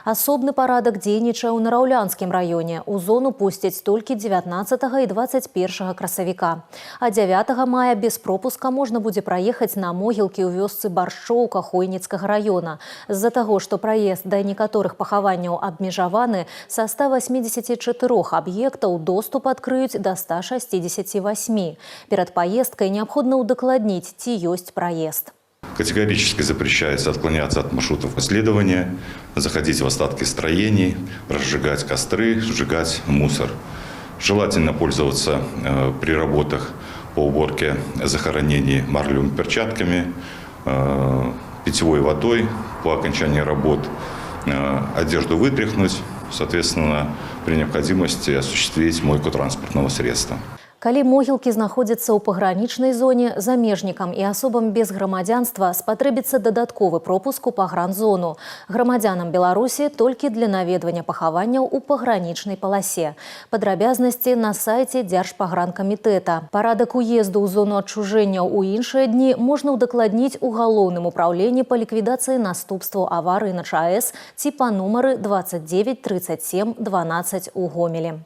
Асобны парадак дзейнічае ў Нараўлянскім раёне. У зону пусцяць толькі 19 і 21 красавіка. А 9 мая без пропуска можна будзе праехаць на могілкі ў вёсцы Баршчоўка Хойніцкага района. З-за таго, што праезд да некаторых пахаванняў абмежаваны, са 184 аб'ектаў доступ адкрыюць да 168. Перад паездкай неабходна ўдакладніць, ці ёсць праезд. Категорически запрещается отклоняться от маршрутов исследования, заходить в остатки строений, разжигать костры, сжигать мусор. Желательно пользоваться при работах по уборке захоронений марлевыми перчатками, питьевой водой по окончании работ, одежду вытряхнуть, соответственно, при необходимости осуществить мойку транспортного средства. Калі могілкі знаходзяцца ў пагранічнай зоне, замежнікам і асобам без грамадзянства спатрэбіцца дадатковы пропуск у пагранзону. Грамадзянам Беларусі толькі для наведвання пахаванняў у пагранічнай паласе. Падрабязнасці на сайце Дзяржпагранкамітэта. Парадак уезду ў зону адчужэнняў у іншыя дні можна ўдакладніць у галоўным упраўленні па ліквідацыі наступстваў аварыі на ЧАЭС ці па нумары 29 37 12 у Гомелі.